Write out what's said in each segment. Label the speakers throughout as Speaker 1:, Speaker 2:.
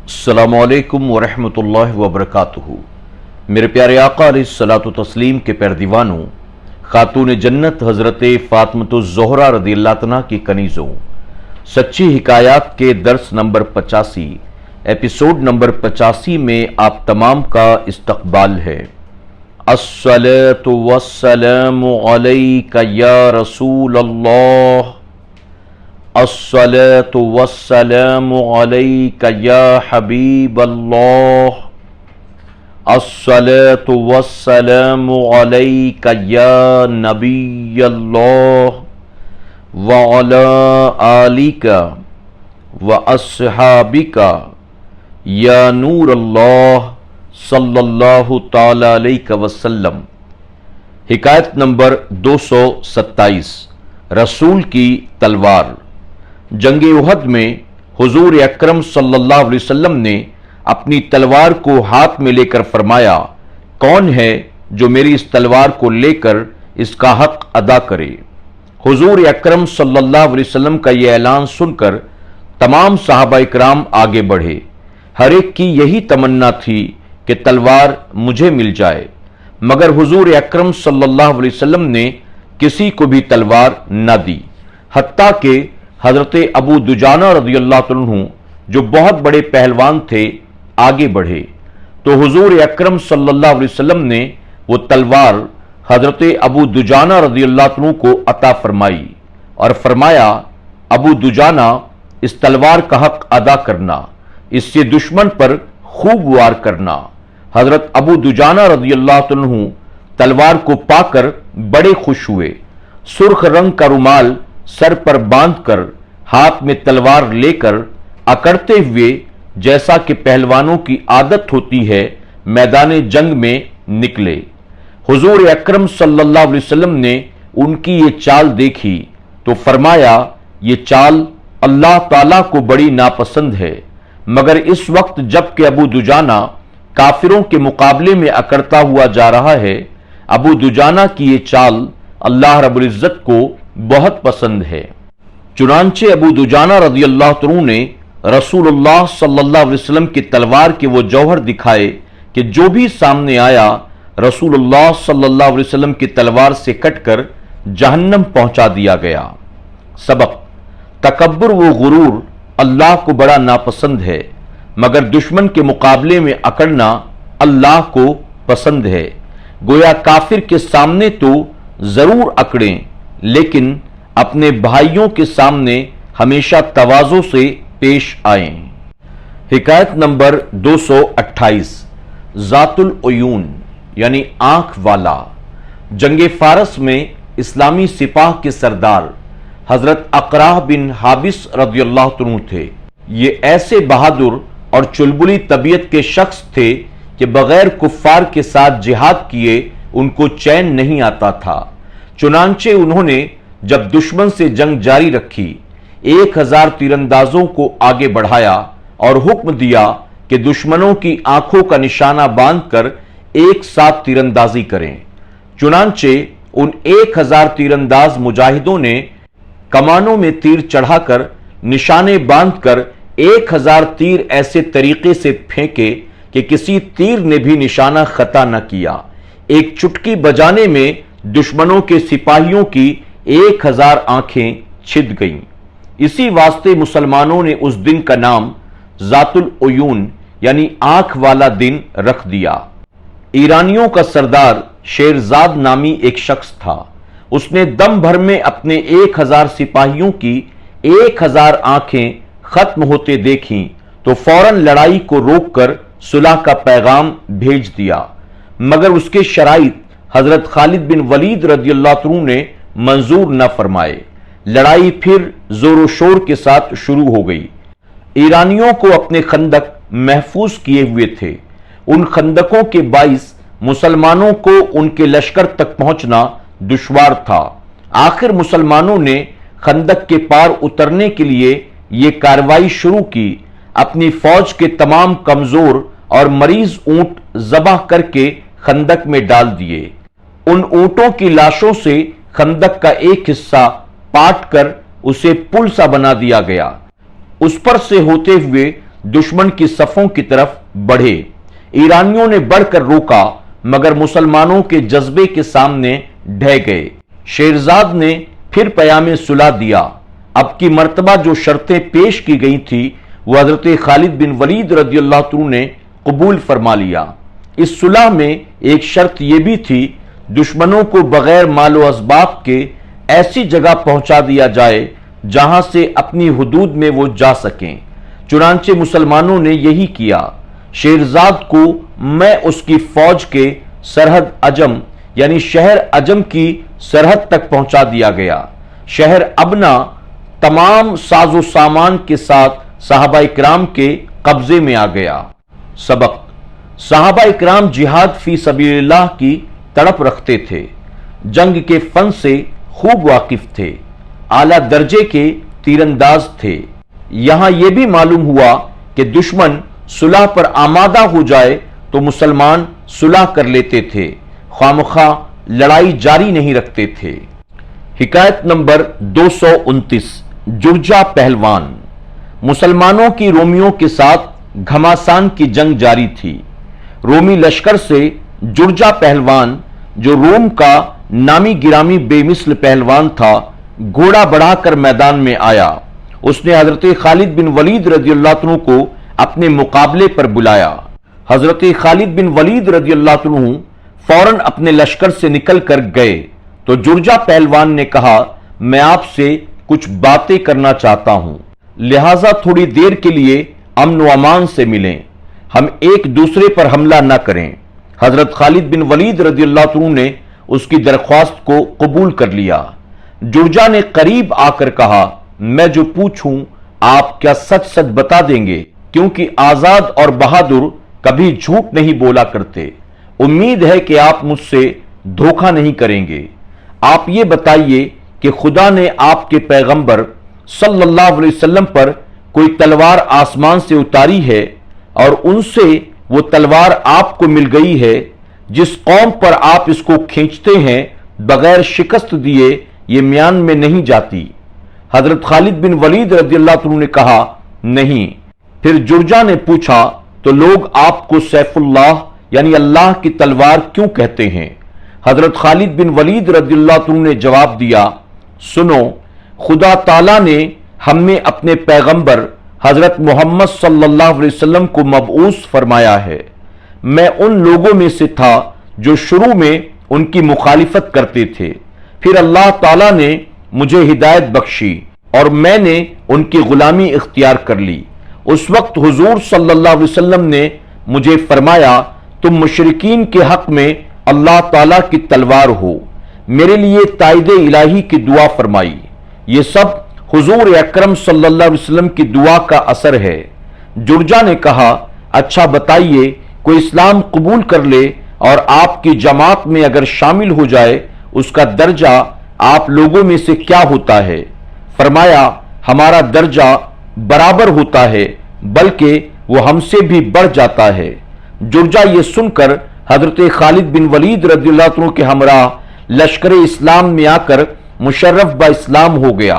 Speaker 1: अस्सलामुअलैकुम वरहमतुल्लाहि वबरकातुहू। मेरे प्यारे आका अलैहिस्सलातु तस्लीम के प्यारे दीवानों, खातून जन्नत हज़रत फ़ातिमतुज़्ज़ोहरा रज़ियल्लाहु तआला की कनीज़ों, सच्ची हिकायात के दर्स नंबर 85 एपिसोड नंबर 85 में आप तमाम का इस्तक़बाल है। अस्सलातु वस्सलामु अलैका या रसूल अल्लाह, अस्सलातु वस्सलामु अलैका या हबीब अल्लाह, अस्सलातु वस्सलामु अलैका या नबी अल्लाह व अला आलिका व अस्हाबिका या नूर अल्लाह सल्लल्लाहु ताला अलैहि वसल्लम। हिकायत नंबर 227। रसूल की तलवार। जंगे उहद में हुजूर अकरम सल्लल्लाहु अलैहि वसल्लम ने अपनी तलवार को हाथ में लेकर फरमाया, कौन है जो मेरी इस तलवार को लेकर इसका हक अदा करे। हुजूर अकरम सल्लल्लाहु अलैहि वसल्लम का यह ऐलान सुनकर तमाम सहाबा इकराम आगे बढ़े। हर एक की यही तमन्ना थी कि तलवार मुझे मिल जाए, मगर हुजूर अकरम सल्लल्लाहु अलैहि वसल्लम ने किसी को भी तलवार न दी। हत्ता के हजरत अबू दुजाना रज़ियल्लाहु अन्हु जो बहुत बड़े पहलवान थे आगे बढ़े तो हुजूर अकरम सल्लल्लाहु अलैहि वसल्लम ने वो तलवार हजरत अबू दुजाना रज़ियल्लाहु अन्हु को अता फरमाई और फरमाया, अबू दुजाना, इस तलवार का हक अदा करना, इससे दुश्मन पर खूब वार करना। हजरत अबू दुजाना रज़ियल्लाहु अन्हु तलवार को पाकर बड़े खुश हुए। सुर्ख रंग का रुमाल सर पर बांधकर हाथ में तलवार लेकर अकड़ते हुए, जैसा कि पहलवानों की आदत होती है, मैदान जंग में निकले। हुजूर अकरम सल्लल्लाहु अलैहि वसल्लम ने उनकी ये चाल देखी तो फरमाया, ये चाल अल्लाह ताला को बड़ी नापसंद है। मगर इस वक्त जबकि अबू दुजाना काफिरों के मुकाबले में अकड़ता हुआ जा रहा है, अबू दुजाना की ये चाल अल्लाह रब्बुल इज्जत को बहुत पसंद है। चुनांचे अबू दुजाना रज़ियल्लाहु अन्हु ने रसूलुल्लाह सल्लल्लाहु अलैहि वसल्लम की तलवार के वो जौहर दिखाए कि जो भी सामने आया रसूलुल्लाह सल्लल्लाहु अलैहि वसल्लम की तलवार से कटकर जहन्नम पहुंचा दिया गया। सबक। तकब्बुर व गुरूर अल्लाह को बड़ा नापसंद है, मगर दुश्मन के मुकाबले में अकड़ना अल्लाह को पसंद है। गोया काफिर के सामने तो जरूर अकड़ें, लेकिन अपने भाइयों के सामने हमेशा तवाज़ो से पेश आएं। हिकायत नंबर 228। ज़ातुल उयून यानी आंख वाला। जंगे फारस में इस्लामी सिपाह के सरदार हजरत अकराह बिन हाबिस रज़ियल्लाहु अन्हु थे। ये ऐसे बहादुर और चुलबुली तबीयत के शख्स थे कि बगैर कुफ्फार के साथ जिहाद किए उनको चैन नहीं आता था। चुनांचे उन्होंने जब दुश्मन से जंग जारी रखी, 1000 तीरंदाजों को आगे बढ़ाया और हुक्म दिया कि दुश्मनों की आंखों का निशाना बांधकर एक साथ तीरंदाजी करें। चुनांचे उन 1000 तीरंदाज मुजाहिदों ने कमानों में तीर चढ़ाकर निशाने बांधकर 1000 तीर ऐसे तरीके से फेंके कि किसी तीर ने भी निशाना खता न किया। एक चुटकी बजाने में दुश्मनों के सिपाहियों की 1000 आंखें छिद गईं। इसी वास्ते मुसलमानों ने उस दिन का नाम ज़ातुल उयून यानी आंख वाला दिन रख दिया। ईरानियों का सरदार शेरजाद नामी एक शख्स था। उसने दम भर में अपने 1000 सिपाहियों की 1000 आंखें खत्म होते देखीं तो फौरन लड़ाई को रोककर सुलह का पैगाम भेज दिया, मगर उसके शराइत हजरत खालिद बिन वलीद रज़ियल्लाहु अन्हु ने मंजूर न फरमाए। लड़ाई फिर जोर शोर के साथ शुरू हो गई। ईरानियों को अपने खंदक महफूज किए हुए थे। उन खंदकों के बाइस मुसलमानों को उनके लश्कर तक पहुंचना दुश्वार था। आखिर मुसलमानों ने खंदक के पार उतरने के लिए ये कार्रवाई शुरू की। अपनी फौज के तमाम कमजोर और मरीज ऊंट जबह करके खंदक में डाल दिए। उन ऊंटों की लाशों से खंदक का एक हिस्सा पाट कर उसे पुल सा बना दिया गया। उस पर से होते हुए दुश्मन की सफ़ों की तरफ बढ़े। ईरानियों ने बढ़कर रोका मगर मुसलमानों के जज्बे के सामने ढह गए। शेरजाद ने फिर पयामे सुलह दिया। अब की मर्तबा जो शर्तें पेश की गई थी वह हजरत खालिद बिन वलीद रदियल्लाहु अन्हु ने कबूल फरमा लिया। इस सुलह में एक शर्त यह भी थी, दुश्मनों को बगैर मालो असबाब के ऐसी जगह पहुंचा दिया जाए जहां से अपनी हुदूद में वो जा सकें। चुनांचे मुसलमानों ने यही किया। शेरजाद को मैं उसकी फौज के सरहद अजम यानी शहर अजम की सरहद तक पहुंचा दिया गया। शहर अबना तमाम साजो सामान के साथ सहाबा इकराम के कब्जे में आ गया। सबक: सहाबा इकराम जिहाद फी सबीलिल्लाह की तड़प रखते थे, जंग के फन से खूब वाकिफ थे, आला दर्जे के तीरंदाज थे। यहां यह भी मालूम हुआ कि दुश्मन सुलह पर आमादा हो जाए तो मुसलमान सुलह कर लेते थे, खामखा लड़ाई जारी नहीं रखते थे। हिकायत नंबर 229। जुर्जा पहलवान। मुसलमानों की रोमियों के साथ घमासान की जंग जारी थी। रोमी लश्कर से जुर्जा पहलवान, जो रोम का नामी गिरामी बेमिसल पहलवान था, घोड़ा बढ़ाकर मैदान में आया। उसने हजरत खालिद बिन वलीद रदियल्लाहु अन्हु को अपने मुकाबले पर बुलाया। हजरत खालिद बिन वलीद रदियल्लाहु अन्हु फौरन अपने लश्कर से निकल कर गए तो जुर्जा पहलवान ने कहा, मैं आपसे कुछ बातें करना चाहता हूं, लिहाजा थोड़ी देर के लिए अमन व अमान से मिलें, हम एक दूसरे पर हमला न करें। हजरत खालिद बिन वलीद रदियल्लाहु अन्हु ने उसकी दरख्वास्त को कबूल कर लिया। जुर्जा ने करीब आकर कहा, मैं जो पूछूं आप क्या सच सच बता देंगे, क्योंकि आजाद और बहादुर कभी झूठ नहीं बोला करते। उम्मीद है कि आप मुझसे धोखा नहीं करेंगे। आप ये बताइए कि खुदा ने आपके पैगंबर सल्लल्लाहु अलैहि वसल्लम पर कोई तलवार आसमान से उतारी है और उनसे वो तलवार आपको मिल गई है, जिस कौम पर आप इसको खींचते हैं बगैर शिकस्त दिए ये म्यान में नहीं जाती। हजरत खालिद बिन वलीद रदियल्लाहु अन्हु ने कहा, नहीं। फिर जुर्जा ने पूछा, तो लोग आपको सैफुल्लाह यानी अल्लाह की तलवार क्यों कहते हैं? हजरत खालिद बिन वलीद रदियल्लाहु अन्हु ने जवाब दिया, सुनो, खुदा ताला ने हमें अपने पैगंबर हजरत मोहम्मद सल्लल्लाहु अलैहि वसल्लम को मबऊस फरमाया है। मैं उन लोगों में से था जो शुरू में उनकी मुखालिफत करते थे, फिर अल्लाह ताला ने मुझे हिदायत बख्शी और मैंने उनकी गुलामी इख्तियार कर ली। उस वक्त हुजूर सल्लल्लाहु अलैहि वसल्लम ने मुझे फरमाया, तुम मुशरिकीन के हक में अल्लाह ताला की तलवार हो। मेरे लिए ताइद इलाही की दुआ फरमाई। ये सब हुजूर अकरम सल्लल्लाहु अलैहि वसल्लम की दुआ का असर है। जुर्जा ने कहा, अच्छा बताइए, कोई इस्लाम कबूल कर ले और आपकी जमात में अगर शामिल हो जाए, उसका दर्जा आप लोगों में से क्या होता है? फरमाया, हमारा दर्जा बराबर होता है, बल्कि वो हमसे भी बढ़ जाता है। जुर्जा ये सुनकर हजरत खालिद बिन वलीद रदियल्लाहु अन्हु के हमरा लश्कर इस्लाम में आकर मुशर्रफ बा इस्लाम हो गया।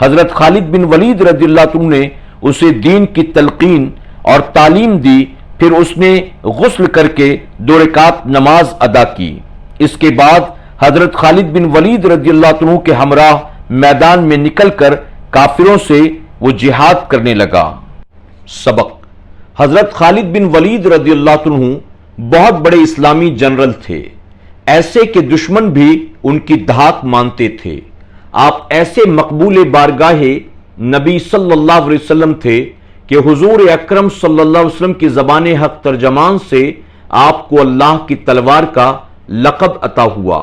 Speaker 1: हजरत खालिद बिन वलीद रदियल्लाहु अन्हु ने उसे दीन की तलकीन और तालीम दी। फिर उसने गुस्ल करके 2 रकात नमाज अदा की। इसके बाद हजरत खालिद बिन वलीद रदियल्लाहु अन्हु के हमरा मैदान में निकलकर काफिरों से वो जिहाद करने लगा। सबक: हजरत खालिद बिन वलीद रदियल्लाहु अन्हु बहुत बड़े इस्लामी जनरल थे, ऐसे के दुश्मन भी उनकी धाक मानते थे। आप ऐसे मकबूल बारगाहे नबी सल्लल्लाहु अलैहि वसल्लम थे कि हुजूर अकरम सल्लल्लाहु अलैहि वसल्लम की ज़बान हक तर्जमान से आपको अल्लाह की तलवार का लक़ब अता हुआ।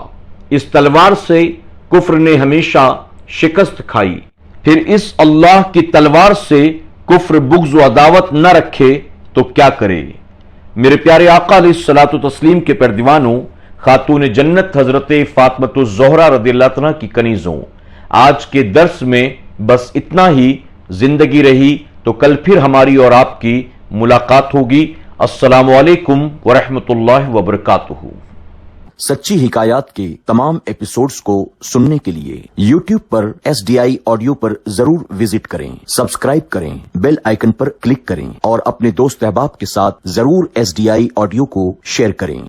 Speaker 1: इस तलवार से कुफ्र ने हमेशा शिकस्त खाई। फिर इस अल्लाह की तलवार से कुफ्र बुग़्ज़ व अदावत न रखे तो क्या करे? मेरे प्यारे आका अलैहिस्सलातु तस्लीम के परदीवानों, खातून जन्नत हजरत फातिमा ज़ोहरा रज़ियल्लाहु अन्हा की कनीज़ों, आज के दर्स में बस इतना ही। जिंदगी रही तो कल फिर हमारी और आपकी मुलाकात होगी। अस्सलामु अलैकुम व रहमतुल्लाहि व बरकातुहू।
Speaker 2: سچی حکایات کے تمام ایپیسوڈز کو سننے کے لیے یوٹیوب پر SDI آڈیو پر ضرور وزٹ کریں، سبسکرائب کریں، بیل آئیکن پر کلک کریں اور اپنے دوست احباب کے ساتھ ضرور SDI آڈیو کو شیئر کریں۔